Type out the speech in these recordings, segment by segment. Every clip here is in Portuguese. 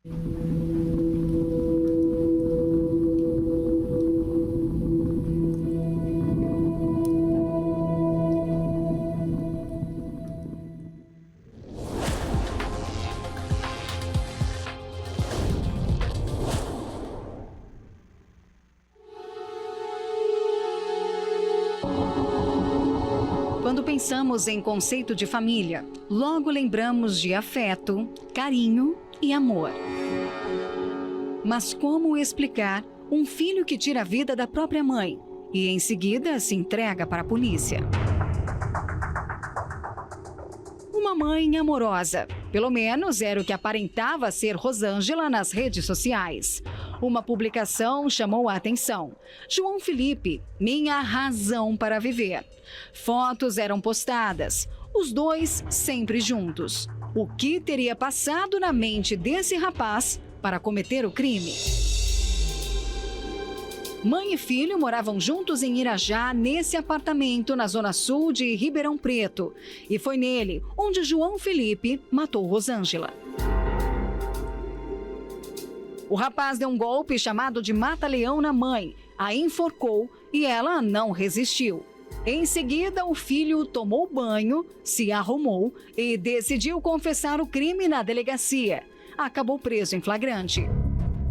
Quando pensamos em conceito de família, logo lembramos de afeto, carinho e amor. Mas como explicar um filho que tira a vida da própria mãe e em seguida se entrega para a polícia? Uma mãe amorosa, pelo menos era o que aparentava ser Rosângela nas redes sociais. Uma publicação chamou a atenção. João Felipe, minha razão para viver. Fotos eram postadas, os dois sempre juntos. O que teria passado na mente desse rapaz para cometer o crime? Mãe e filho moravam juntos em Irajá, nesse apartamento na zona sul de Ribeirão Preto. E foi nele onde João Felipe matou Rosângela. O rapaz deu um golpe chamado de mata-leão na mãe, a enforcou e ela não resistiu. Em seguida, o filho tomou banho, se arrumou e decidiu confessar o crime na delegacia. Acabou preso em flagrante.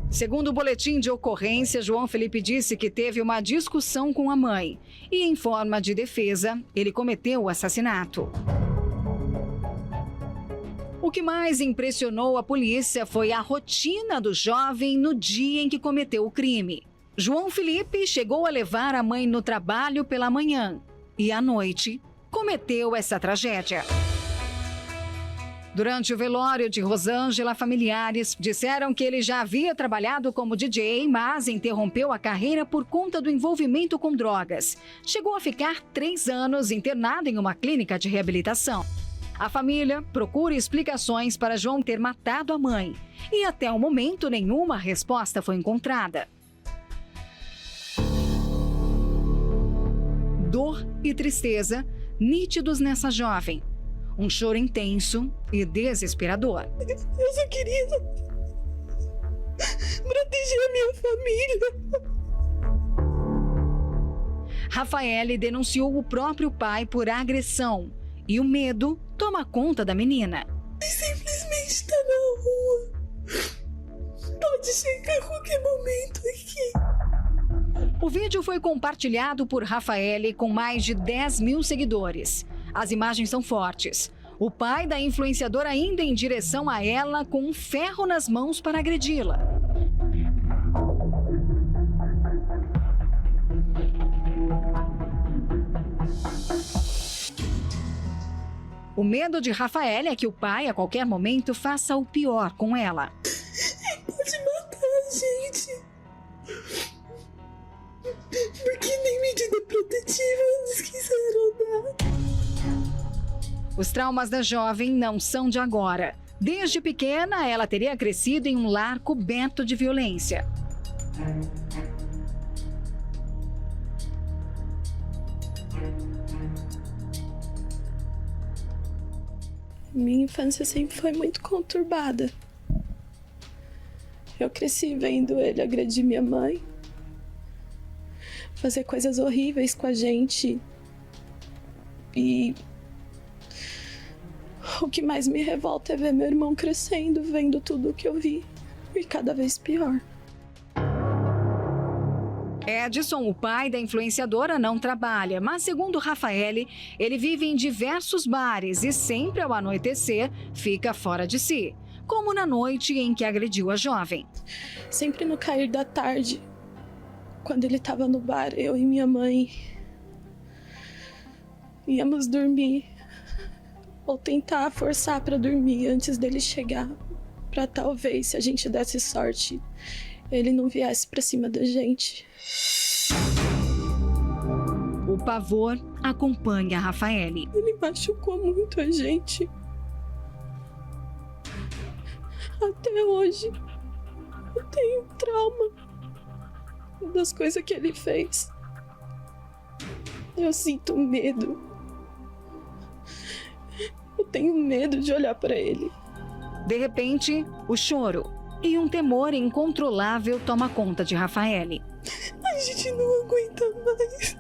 Segundo o boletim de ocorrência, João Felipe disse que teve uma discussão com a mãe e, em forma de defesa, ele cometeu o assassinato. O que mais impressionou a polícia foi a rotina do jovem no dia em que cometeu o crime. João Felipe chegou a levar a mãe no trabalho pela manhã e, à noite, cometeu essa tragédia. Durante o velório de Rosângela, familiares disseram que ele já havia trabalhado como DJ, mas interrompeu a carreira por conta do envolvimento com drogas. Chegou a ficar 3 anos internado em uma clínica de reabilitação. A família procura explicações para João ter matado a mãe. E até o momento, nenhuma resposta foi encontrada. Dor e tristeza nítidos nessa jovem. Um choro intenso e desesperador. Eu só queria proteger a minha família. Rafaele denunciou o próprio pai por agressão e o medo toma conta da menina. Simplesmente está na rua. Pode chegar a qualquer momento aqui. O vídeo foi compartilhado por Rafaele com mais de 10.000 seguidores. As imagens são fortes. O pai da influenciadora indo em direção a ela com um ferro nas mãos para agredi-la. O medo de Rafaele é que o pai, a qualquer momento, faça o pior com ela. Pode matar a gente. Porque nem medida protetiva eles quiseram dar. Os traumas da jovem não são de agora. Desde pequena, ela teria crescido em um lar coberto de violência. Minha infância sempre foi muito conturbada. Eu cresci vendo ele agredir minha mãe, fazer coisas horríveis com a gente. E o que mais me revolta é ver meu irmão crescendo, vendo tudo o que eu vi, e cada vez pior. Edson, o pai da influenciadora, não trabalha, mas segundo Rafaele, ele vive em diversos bares e sempre ao anoitecer fica fora de si, como na noite em que agrediu a jovem. Sempre no cair da tarde, quando ele estava no bar, eu e minha mãe íamos dormir ou tentar forçar para dormir antes dele chegar, para talvez, se a gente desse sorte, ele não viesse para cima da gente. O pavor acompanha Rafaele. Ele machucou muito a gente. Até hoje, eu tenho trauma das coisas que ele fez. Eu sinto medo. Eu tenho medo de olhar para ele. De repente, o choro. e um temor incontrolável toma conta de Rafaele. A gente não aguenta mais.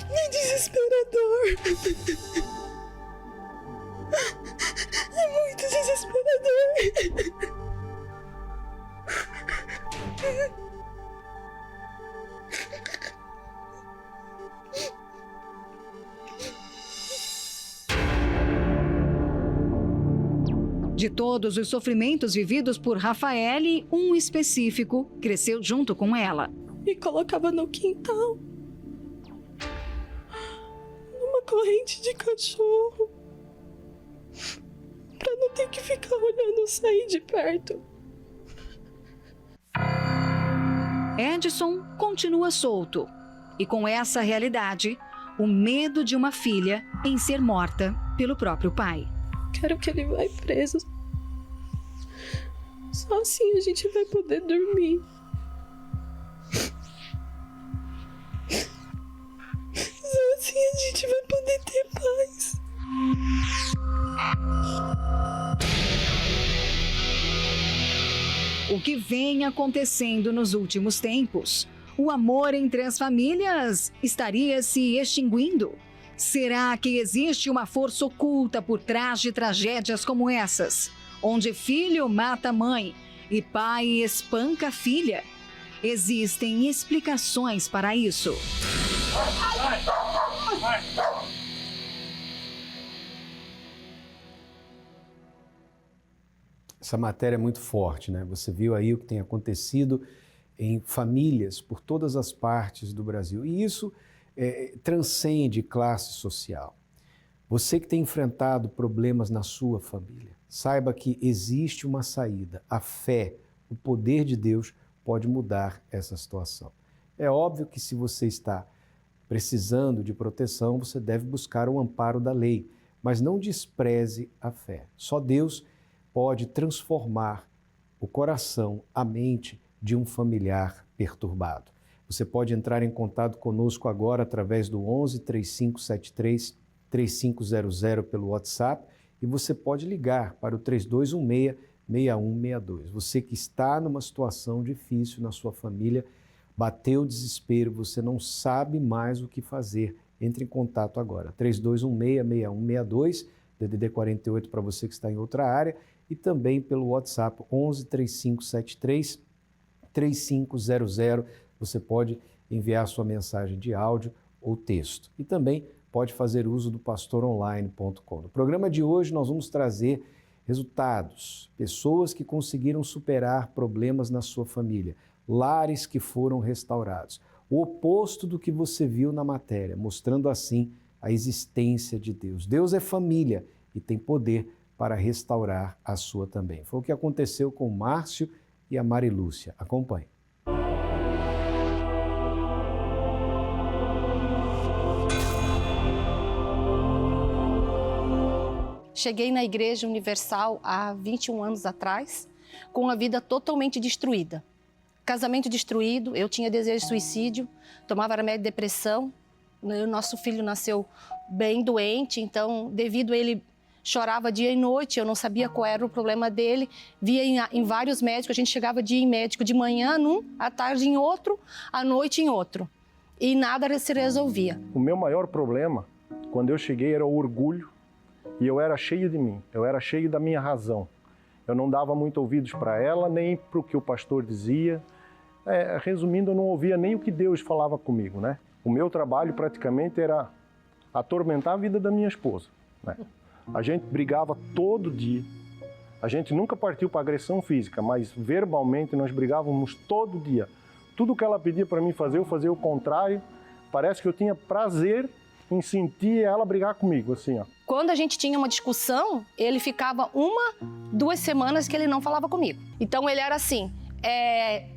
É desesperador. É muito desesperador. De todos os sofrimentos vividos por Rafaele, um específico cresceu junto com ela. Me colocava no quintal, numa corrente de cachorro, pra não ter que ficar olhando eu sair de perto. Edson continua solto. E com essa realidade, o medo de uma filha em ser morta pelo próprio pai. Quero que ele vá preso. Só assim a gente vai poder dormir. Só assim a gente vai poder ter paz. O que vem acontecendo nos últimos tempos? O amor entre as famílias estaria se extinguindo? Será que existe uma força oculta por trás de tragédias como essas? Onde filho mata mãe e pai espanca filha? Existem explicações para isso. Essa matéria é muito forte, né? Você viu aí o que tem acontecido em famílias por todas as partes do Brasil. E isso transcende classe social. Você que tem enfrentado problemas na sua família, saiba que existe uma saída. A fé, o poder de Deus pode mudar essa situação. É óbvio que se você está precisando de proteção, você deve buscar o amparo da lei, mas não despreze a fé. Só Deus pode transformar o coração, a mente de um familiar perturbado. Você pode entrar em contato conosco agora através do 11 3573 3500 pelo WhatsApp e você pode ligar para o 3216 6162. Você que está numa situação difícil na sua família, bateu o desespero, você não sabe mais o que fazer, entre em contato agora. 3216 6162, DDD 48 para você que está em outra área e também pelo WhatsApp 11 3573 3500. Você pode enviar sua mensagem de áudio ou texto. E também pode fazer uso do pastoronline.com. No programa de hoje nós vamos trazer resultados, pessoas que conseguiram superar problemas na sua família, lares que foram restaurados. O oposto do que você viu na matéria, mostrando assim a existência de Deus. Deus é família e tem poder para restaurar a sua também. Foi o que aconteceu com o Márcio e a Marilúcia. Acompanhe. Cheguei na Igreja Universal há 21 anos atrás, com a vida totalmente destruída. Casamento destruído, eu tinha desejo de suicídio, tomava remédio de depressão. O nosso filho nasceu bem doente, então, devido a ele chorava dia e noite, eu não sabia qual era o problema dele, via em vários médicos, a gente chegava dia em médico, de manhã num, à tarde em outro, à noite em outro. E nada se resolvia. O meu maior problema, quando eu cheguei, era o orgulho. E eu era cheio de mim, eu era cheio da minha razão. Eu não dava muito ouvidos para ela, nem para o que o pastor dizia. Resumindo, eu não ouvia nem o que Deus falava comigo, né? O meu trabalho praticamente era atormentar a vida da minha esposa, né? A gente brigava todo dia. A gente nunca partiu para agressão física, mas verbalmente nós brigávamos todo dia. Tudo que ela pedia para mim fazer, eu fazia o contrário. Parece que eu tinha prazer em sentir ela brigar comigo, assim, ó. Quando a gente tinha uma discussão, ele ficava 1, 2 semanas que ele não falava comigo. Então ele era assim,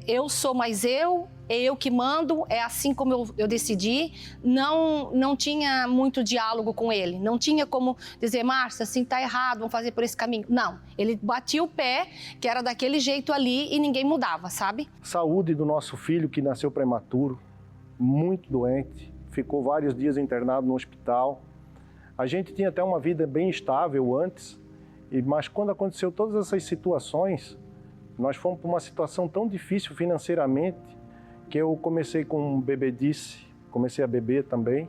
eu sou mais eu, é eu que mando, é assim como eu decidi. Não tinha muito diálogo com ele, não tinha como dizer, Márcia, assim tá errado, vamos fazer por esse caminho. Não, ele batia o pé, que era daquele jeito ali e ninguém mudava, sabe? Saúde do nosso filho que nasceu prematuro, muito doente, ficou vários dias internado no hospital. A gente tinha até uma vida bem estável antes Mas quando aconteceu todas essas situações, nós fomos para uma situação tão difícil financeiramente que eu comecei com bebedice, comecei a beber também.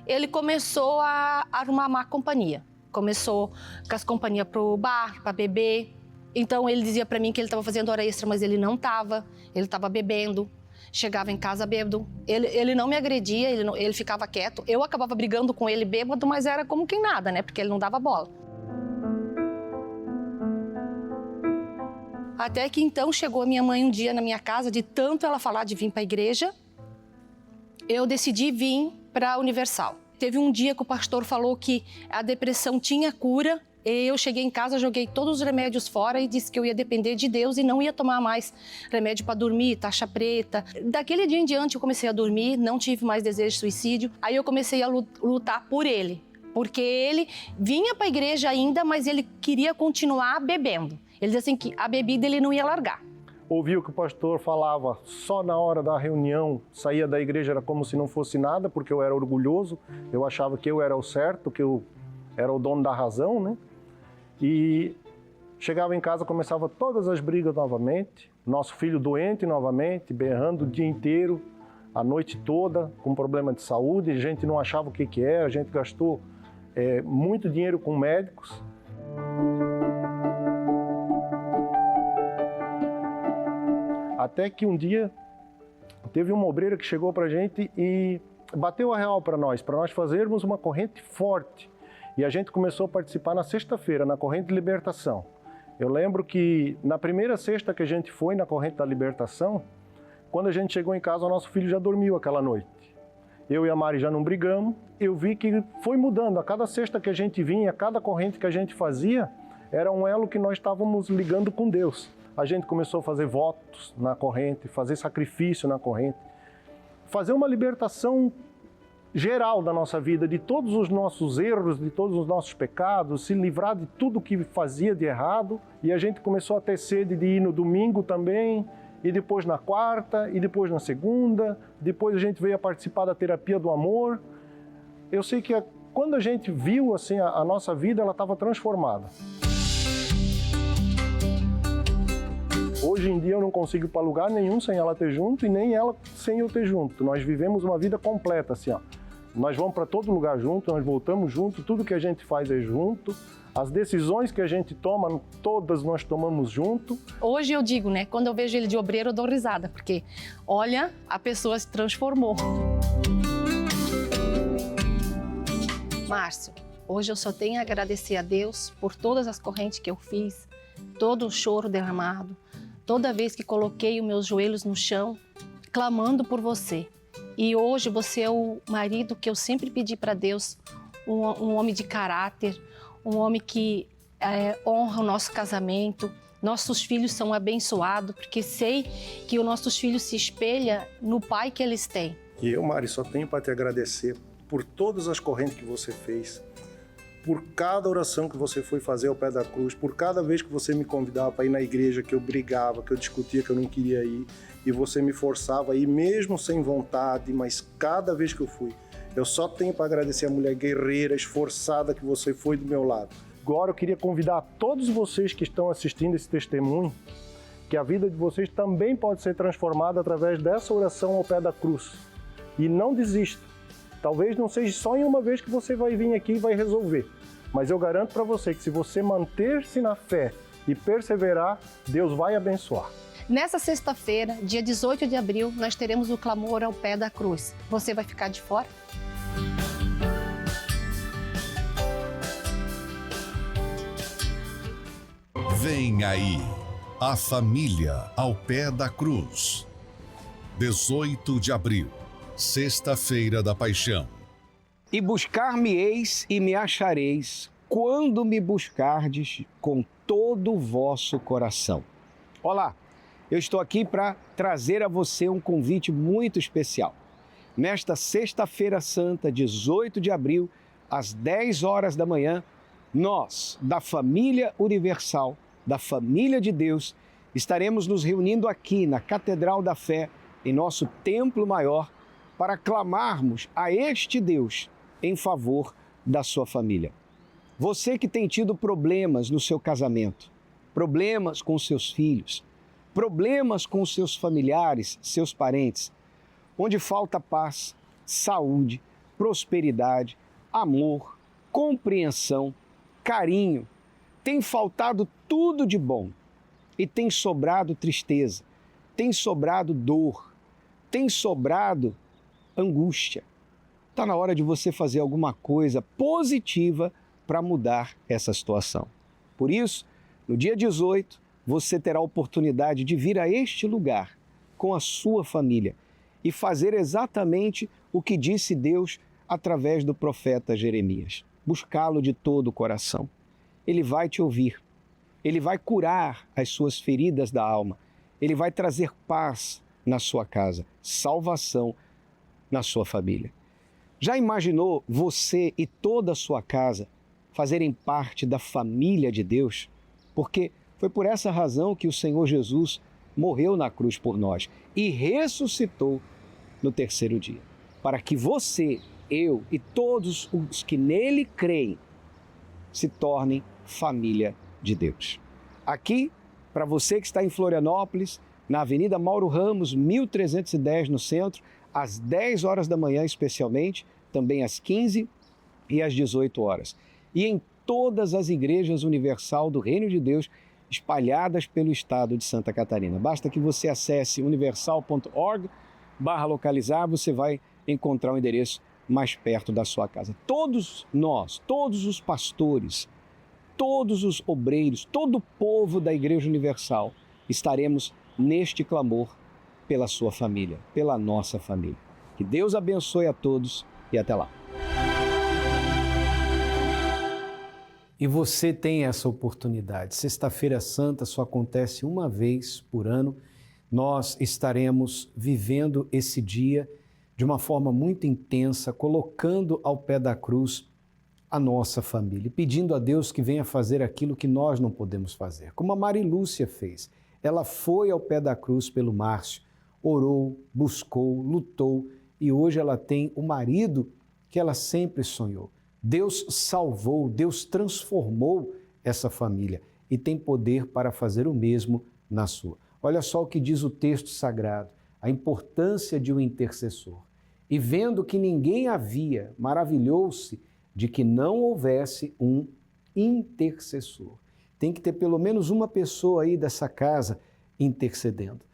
Ele começou a arrumar má companhia. Começou com as companhias para o bar, para beber. Então ele dizia para mim que ele estava fazendo hora extra, mas ele não estava. Ele estava bebendo. Chegava em casa bêbado. Ele não me agredia, ele ficava quieto. Eu acabava brigando com ele bêbado, mas era como quem nada, né? Porque ele não dava bola. Até que então chegou a minha mãe um dia na minha casa, de tanto ela falar de vir para a igreja, eu decidi vir para a Universal. Teve um dia que o pastor falou que a depressão tinha cura. Eu cheguei em casa, joguei todos os remédios fora e disse que eu ia depender de Deus e não ia tomar mais remédio para dormir, taxa preta. Daquele dia em diante eu comecei a dormir, não tive mais desejo de suicídio. Aí eu comecei a lutar por ele, porque ele vinha para a igreja ainda, mas ele queria continuar bebendo. Ele dizia assim que a bebida ele não ia largar. Ouvi o que o pastor falava só na hora da reunião, saía da igreja, era como se não fosse nada, porque eu era orgulhoso, eu achava que eu era o certo, que eu era o dono da razão, né? E chegava em casa, começava todas as brigas novamente, nosso filho doente novamente, berrando o dia inteiro, a noite toda, com problema de saúde, a gente não achava o que era, a gente gastou muito dinheiro com médicos. Até que um dia teve uma obreira que chegou para a gente e bateu a real para nós fazermos uma corrente forte. E a gente começou a participar na sexta-feira, na corrente de libertação. Eu lembro que na primeira sexta que a gente foi na corrente da libertação, quando a gente chegou em casa, o nosso filho já dormiu aquela noite. Eu e a Mari já não brigamos. Eu vi que foi mudando. A cada sexta que a gente vinha, a cada corrente que a gente fazia, era um elo que nós estávamos ligando com Deus. A gente começou a fazer votos na corrente, fazer sacrifício na corrente, fazer uma libertação geral da nossa vida, de todos os nossos erros, de todos os nossos pecados, se livrar de tudo que fazia de errado. E a gente começou a ter sede de ir no domingo também, e depois na quarta, e depois na segunda. Depois a gente veio a participar da terapia do amor. Eu sei que quando a gente viu assim a nossa vida, ela estava transformada. Hoje em dia eu não consigo ir para lugar nenhum sem ela ter junto e nem ela sem eu ter junto. Nós vivemos uma vida completa, assim, ó. Nós vamos para todo lugar junto, nós voltamos junto, tudo que a gente faz é junto. As decisões que a gente toma, todas nós tomamos junto. Hoje eu digo, né, quando eu vejo ele de obreiro, eu dou risada, porque, olha, a pessoa se transformou. Márcio, hoje eu só tenho a agradecer a Deus por todas as correntes que eu fiz, todo o choro derramado, toda vez que coloquei os meus joelhos no chão, clamando por você. E hoje você é o marido que eu sempre pedi para Deus, um homem de caráter, um homem que honra o nosso casamento. Nossos filhos são abençoados, porque sei que os nossos filhos se espelham no pai que eles têm. E eu, Mari, só tenho para te agradecer por todas as correntes que você fez, por cada oração que você foi fazer ao pé da cruz, por cada vez que você me convidava para ir na igreja, que eu brigava, que eu discutia, que eu não queria ir, e você me forçava a ir mesmo sem vontade, mas cada vez que eu fui. Eu só tenho para agradecer a mulher guerreira, esforçada que você foi do meu lado. Agora eu queria convidar todos vocês que estão assistindo esse testemunho, que a vida de vocês também pode ser transformada através dessa oração ao pé da cruz. E não desista. Talvez não seja só em uma vez que você vai vir aqui e vai resolver. Mas eu garanto para você que se você manter-se na fé e perseverar, Deus vai abençoar. Nessa sexta-feira, dia 18 de abril, nós teremos o clamor ao pé da cruz. Você vai ficar de fora? Vem aí, a família ao pé da cruz. 18 de abril, sexta-feira da Paixão. E buscar-me-eis e me achareis, quando me buscardes com todo o vosso coração. Olá, eu estou aqui para trazer a você um convite muito especial. Nesta sexta-feira santa, 18 de abril, às 10 horas da manhã, nós, da Família Universal, da Família de Deus, estaremos nos reunindo aqui na Catedral da Fé, em nosso templo maior, para clamarmos a este Deus em favor da sua família. Você que tem tido problemas no seu casamento, problemas com seus filhos, problemas com seus familiares, seus parentes, onde falta paz, saúde, prosperidade, amor, compreensão, carinho, tem faltado tudo de bom e tem sobrado tristeza, tem sobrado dor, tem sobrado angústia. Está na hora de você fazer alguma coisa positiva para mudar essa situação. Por isso, no dia 18, você terá a oportunidade de vir a este lugar com a sua família e fazer exatamente o que disse Deus através do profeta Jeremias. Buscá-lo de todo o coração. Ele vai te ouvir. Ele vai curar as suas feridas da alma. Ele vai trazer paz na sua casa, salvação na sua família. Já imaginou você e toda a sua casa fazerem parte da família de Deus? Porque foi por essa razão que o Senhor Jesus morreu na cruz por nós e ressuscitou no terceiro dia, para que você, eu e todos os que nele creem se tornem família de Deus. Aqui, para você que está em Florianópolis, na Avenida Mauro Ramos, 1310 no centro, às 10 horas da manhã especialmente, também às 15 e às 18 horas. E em todas as igrejas universal do Reino de Deus espalhadas pelo estado de Santa Catarina. Basta que você acesse universal.org/localizar, você vai encontrar o endereço mais perto da sua casa. Todos nós, todos os pastores, todos os obreiros, todo o povo da Igreja Universal estaremos neste clamor pela sua família, pela nossa família. Que Deus abençoe a todos e até lá. E você tem essa oportunidade. Sexta-feira Santa só acontece uma vez por ano. Nós estaremos vivendo esse dia de uma forma muito intensa, colocando ao pé da cruz a nossa família, pedindo a Deus que venha fazer aquilo que nós não podemos fazer. Como a Marilúcia fez. Ela foi ao pé da cruz pelo Márcio, orou, buscou, lutou e hoje ela tem o marido que ela sempre sonhou. Deus salvou, Deus transformou essa família e tem poder para fazer o mesmo na sua. Olha só o que diz o texto sagrado, a importância de um intercessor. E vendo que ninguém havia, maravilhou-se de que não houvesse um intercessor. Tem que ter pelo menos uma pessoa aí dessa casa intercedendo.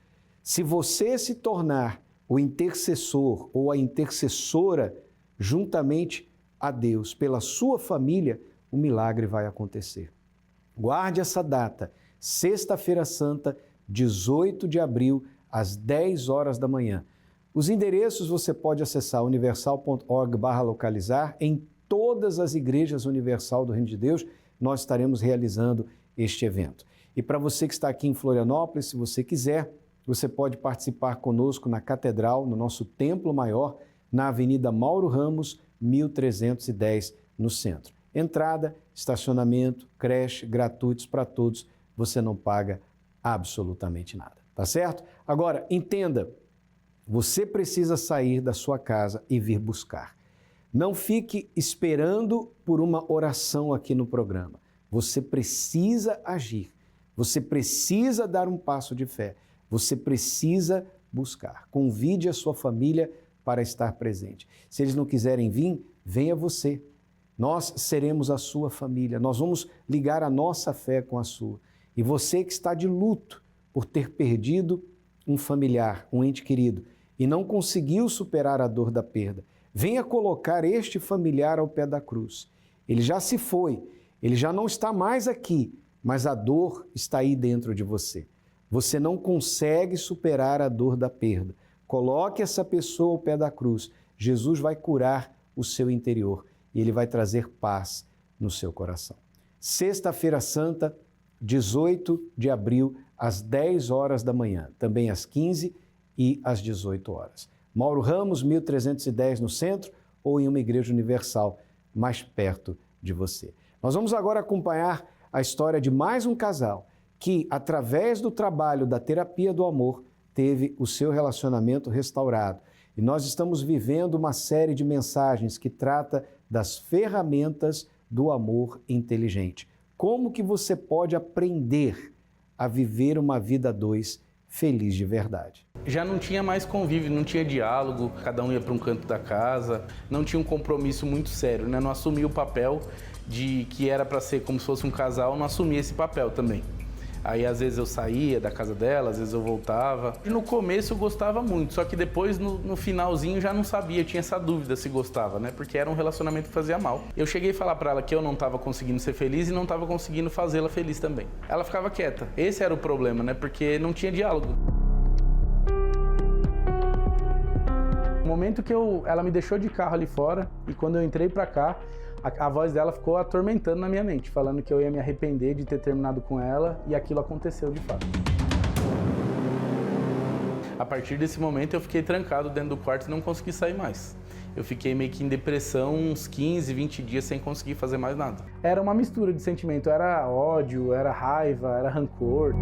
Se você se tornar o intercessor ou a intercessora juntamente a Deus, pela sua família, o milagre vai acontecer. Guarde essa data, Sexta-feira Santa, 18 de abril, às 10 horas da manhã. Os endereços você pode acessar universal.org/localizar. Em todas as igrejas universal do Reino de Deus, nós estaremos realizando este evento. E para você que está aqui em Florianópolis, se você quiser, você pode participar conosco na Catedral, no nosso Templo Maior, na Avenida Mauro Ramos, 1310, no centro. Entrada, estacionamento, creche, gratuitos para todos, você não paga absolutamente nada, tá certo? Agora, entenda, você precisa sair da sua casa e vir buscar. Não fique esperando por uma oração aqui no programa. Você precisa agir, você precisa dar um passo de fé, você precisa buscar. Convide a sua família para estar presente. Se eles não quiserem vir, venha você. Nós seremos a sua família, nós vamos ligar a nossa fé com a sua. E você que está de luto por ter perdido um familiar, um ente querido, e não conseguiu superar a dor da perda, venha colocar este familiar ao pé da cruz. Ele já se foi, ele já não está mais aqui, mas a dor está aí dentro de você. Você não consegue superar a dor da perda. Coloque essa pessoa ao pé da cruz. Jesus vai curar o seu interior e ele vai trazer paz no seu coração. Sexta-feira Santa, 18 de abril, às 10 horas da manhã, também às 15 e às 18 horas. Mauro Ramos, 1310 no centro ou em uma igreja universal mais perto de você. Nós vamos agora acompanhar a história de mais um casal que, através do trabalho da terapia do amor, teve o seu relacionamento restaurado. E nós estamos vivendo uma série de mensagens que trata das ferramentas do amor inteligente. Como que você pode aprender a viver uma vida a dois feliz de verdade? Já não tinha mais convívio, não tinha diálogo, cada um ia para um canto da casa, não tinha um compromisso muito sério, né? Não assumia o papel de que era para ser como se fosse um casal, não assumia esse papel também. Aí às vezes eu saía da casa dela, às vezes eu voltava. E no começo eu gostava muito, só que depois no finalzinho já não sabia, tinha essa dúvida se gostava, né? Porque era um relacionamento que fazia mal. Eu cheguei a falar pra ela que eu não estava conseguindo ser feliz e não estava conseguindo fazê-la feliz também. Ela ficava quieta. Esse era o problema, né? Porque não tinha diálogo. No momento que ela me deixou de carro ali fora e quando eu entrei pra cá, a voz dela ficou atormentando na minha mente, falando que eu ia me arrepender de ter terminado com ela e aquilo aconteceu de fato. A partir desse momento eu fiquei trancado dentro do quarto e não consegui sair mais. Eu fiquei meio que em depressão uns 15, 20 dias sem conseguir fazer mais nada. Era uma mistura de sentimento, era ódio, era raiva, era rancor.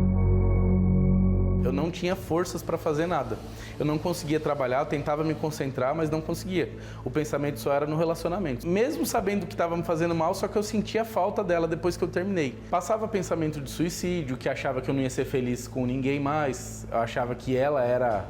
Eu não tinha forças para fazer nada. Eu não conseguia trabalhar, eu tentava me concentrar, mas não conseguia. O pensamento só era no relacionamento. Mesmo sabendo que estava me fazendo mal, só que eu sentia falta dela depois que eu terminei. Passava pensamento de suicídio, que achava que eu não ia ser feliz com ninguém mais. Eu achava que ela era...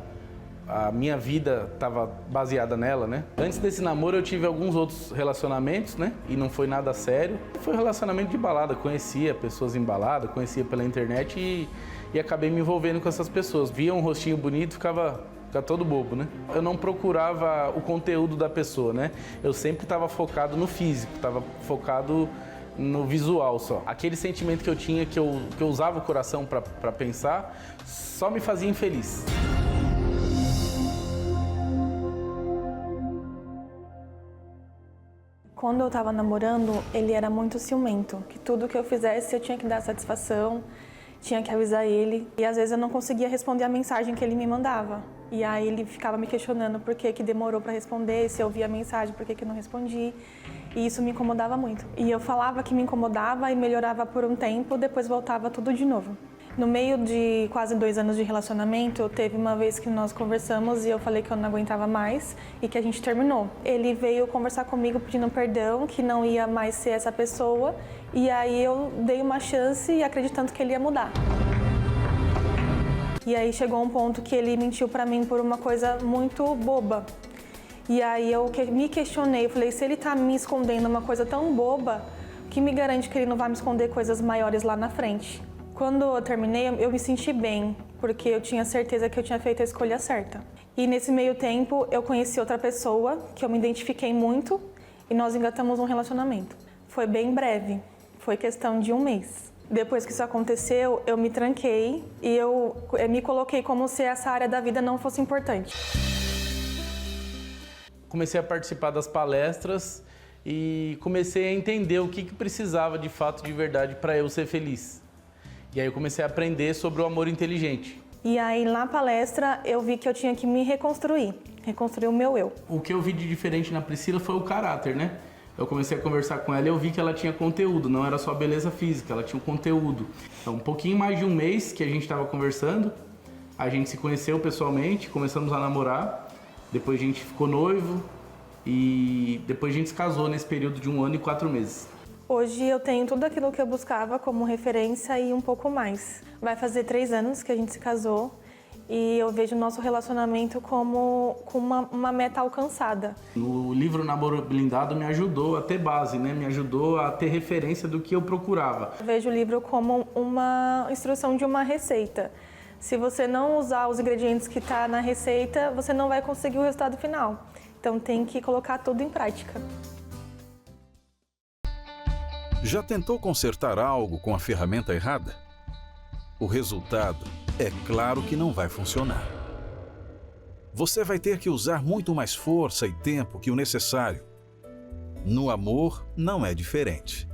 A minha vida estava baseada nela, né? Antes desse namoro eu tive alguns outros relacionamentos, né? E não foi nada sério. Foi um relacionamento de balada. Conhecia pessoas em balada, conhecia pela internet e acabei me envolvendo com essas pessoas. Via um rostinho bonito, ficava todo bobo, né? Eu não procurava o conteúdo da pessoa, né? Eu sempre estava focado no físico, estava focado no visual só. Aquele sentimento que eu tinha, que eu usava o coração para pensar, só me fazia infeliz. Quando eu tava namorando, ele era muito ciumento, que tudo que eu fizesse eu tinha que dar satisfação, tinha que avisar ele. E às vezes eu não conseguia responder a mensagem que ele me mandava. E aí ele ficava me questionando por que demorou para responder, se eu via a mensagem, por que não respondi. E isso me incomodava muito. E eu falava que me incomodava e melhorava por um tempo, depois voltava tudo de novo. No meio de quase 2 anos de relacionamento, teve uma vez que nós conversamos e eu falei que eu não aguentava mais e que a gente terminou. Ele veio conversar comigo pedindo perdão, que não ia mais ser essa pessoa, e aí eu dei uma chance acreditando que ele ia mudar. E aí chegou um ponto que ele mentiu pra mim por uma coisa muito boba. E aí eu me questionei, eu falei, se ele tá me escondendo uma coisa tão boba, o que me garante que ele não vai me esconder coisas maiores lá na frente? Quando eu terminei, eu me senti bem, porque eu tinha certeza que eu tinha feito a escolha certa. E nesse meio tempo, eu conheci outra pessoa, que eu me identifiquei muito, e nós engatamos um relacionamento. Foi bem breve, foi questão de 1 mês. Depois que isso aconteceu, eu me tranquei e eu me coloquei como se essa área da vida não fosse importante. Comecei a participar das palestras e comecei a entender o que precisava de fato, de verdade, para eu ser feliz. E aí eu comecei a aprender sobre o amor inteligente. E aí na palestra eu vi que eu tinha que me reconstruir o meu eu. O que eu vi de diferente na Priscila foi o caráter, né? Eu comecei a conversar com ela e eu vi que ela tinha conteúdo, não era só beleza física, ela tinha um conteúdo. Então, um pouquinho mais de 1 mês que a gente estava conversando, a gente se conheceu pessoalmente, começamos a namorar, depois a gente ficou noivo e depois a gente se casou nesse período de 1 ano e 4 meses. Hoje eu tenho tudo aquilo que eu buscava como referência e um pouco mais. Vai fazer 3 anos que a gente se casou e eu vejo o nosso relacionamento como uma meta alcançada. O livro Namoro Blindado me ajudou a ter base, né? Me ajudou a ter referência do que eu procurava. Eu vejo o livro como uma instrução de uma receita. Se você não usar os ingredientes que está na receita, você não vai conseguir o resultado final. Então tem que colocar tudo em prática. Já tentou consertar algo com a ferramenta errada? O resultado é claro que não vai funcionar. Você vai ter que usar muito mais força e tempo que o necessário. No amor, não é diferente.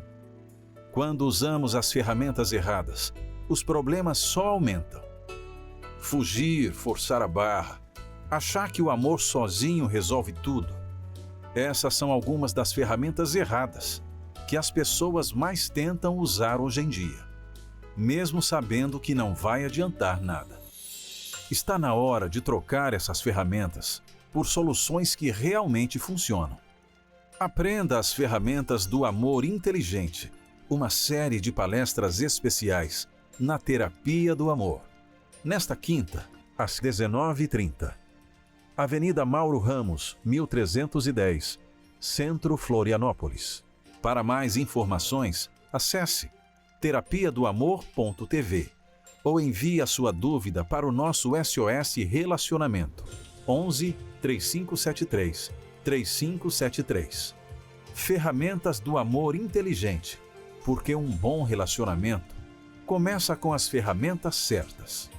Quando usamos as ferramentas erradas, os problemas só aumentam. Fugir, forçar a barra, achar que o amor sozinho resolve tudo. Essas são algumas das ferramentas erradas que as pessoas mais tentam usar hoje em dia, mesmo sabendo que não vai adiantar nada. Está na hora de trocar essas ferramentas por soluções que realmente funcionam. Aprenda as ferramentas do amor inteligente, uma série de palestras especiais na Terapia do Amor. Nesta quinta, às 19h30. Avenida Mauro Ramos, 1310, Centro Florianópolis. Para mais informações, acesse terapiadoamor.tv ou envie a sua dúvida para o nosso SOS Relacionamento 11 3573 3573. Ferramentas do amor inteligente, porque um bom relacionamento começa com as ferramentas certas.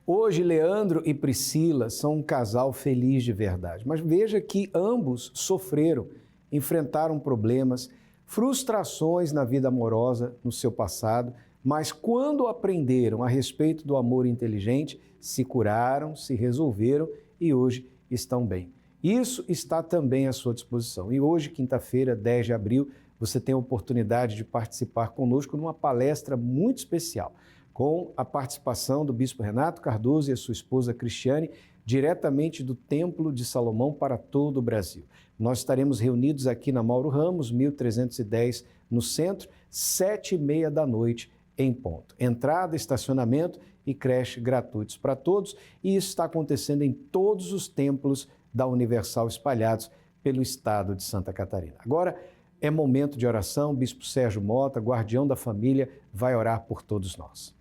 Hoje, Leandro e Priscila são um casal feliz de verdade, mas veja que ambos sofreram, enfrentaram problemas, frustrações na vida amorosa no seu passado, mas quando aprenderam a respeito do amor inteligente, se curaram, se resolveram e hoje estão bem. Isso está também à sua disposição. E hoje, quinta-feira, 10 de abril, você tem a oportunidade de participar conosco numa palestra muito especial, com a participação do Bispo Renato Cardoso e a sua esposa Cristiane, diretamente do Templo de Salomão para todo o Brasil. Nós estaremos reunidos aqui na Mauro Ramos, 1310, no centro, 7h30 da noite, em ponto. Entrada, estacionamento e creche gratuitos para todos, e isso está acontecendo em todos os templos da Universal espalhados pelo estado de Santa Catarina. Agora é momento de oração. Bispo Sérgio Mota, guardião da família, vai orar por todos nós.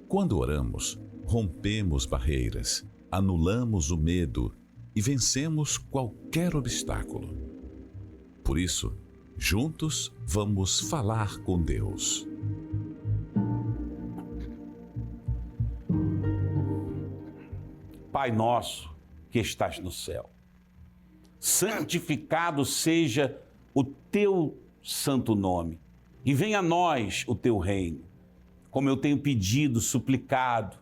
Quando oramos, rompemos barreiras, anulamos o medo e vencemos qualquer obstáculo. Por isso, juntos vamos falar com Deus. Pai nosso que estás no céu, santificado seja o teu santo nome, e venha a nós o teu reino, como eu tenho pedido, suplicado.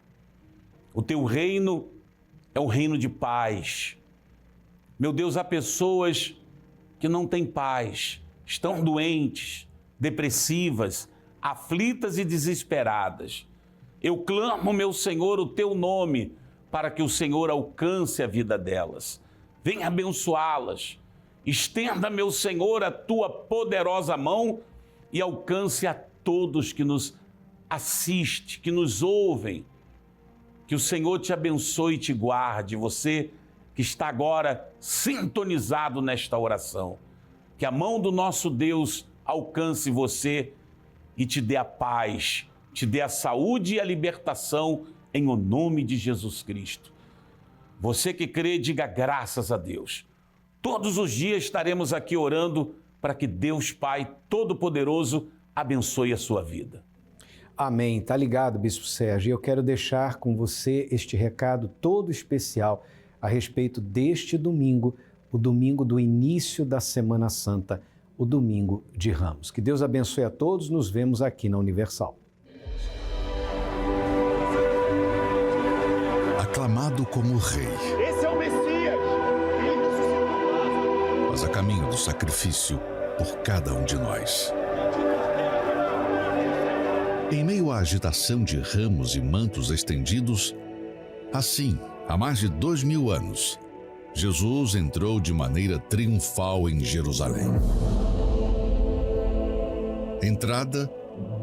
O teu reino é um reino de paz. Meu Deus, há pessoas que não têm paz, estão doentes, depressivas, aflitas e desesperadas. Eu clamo, meu Senhor, o teu nome, para que o Senhor alcance a vida delas. Venha abençoá-las. Estenda, meu Senhor, a tua poderosa mão e alcance a todos que nos assistem, que nos ouvem. Que o Senhor te abençoe e te guarde, você que está agora sintonizado nesta oração. Que a mão do nosso Deus alcance você e te dê a paz, te dê a saúde e a libertação em o nome de Jesus Cristo. Você que crê, diga graças a Deus. Todos os dias estaremos aqui orando para que Deus Pai Todo-Poderoso abençoe a sua vida. Amém. Tá ligado, Bispo Sérgio? Eu quero deixar com você este recado todo especial a respeito deste domingo, o domingo do início da Semana Santa, o domingo de Ramos. Que Deus abençoe a todos. Nos vemos aqui na Universal. Aclamado como rei. Esse é o Messias! Mas a caminho do sacrifício por cada um de nós. Em meio à agitação de ramos e mantos estendidos, assim, há mais de 2000 anos, Jesus entrou de maneira triunfal em Jerusalém. Entrada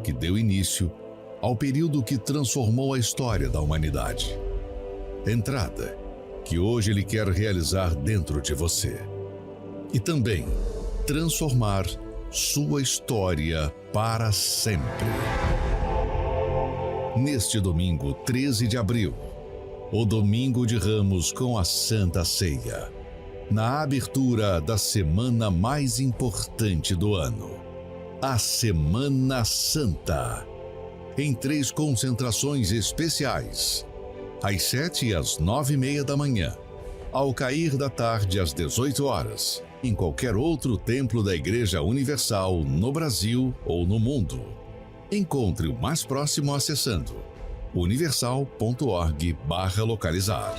que deu início ao período que transformou a história da humanidade. Entrada que hoje Ele quer realizar dentro de você. E também transformar sua história para sempre. Neste domingo, 13 de abril, o Domingo de Ramos com a Santa Ceia, na abertura da semana mais importante do ano, a Semana Santa, em 3 concentrações especiais, às 7 e às 9h30 da manhã, ao cair da tarde às 18 horas, em qualquer outro templo da Igreja Universal no Brasil ou no mundo. Encontre o mais próximo acessando universal.org/localizar.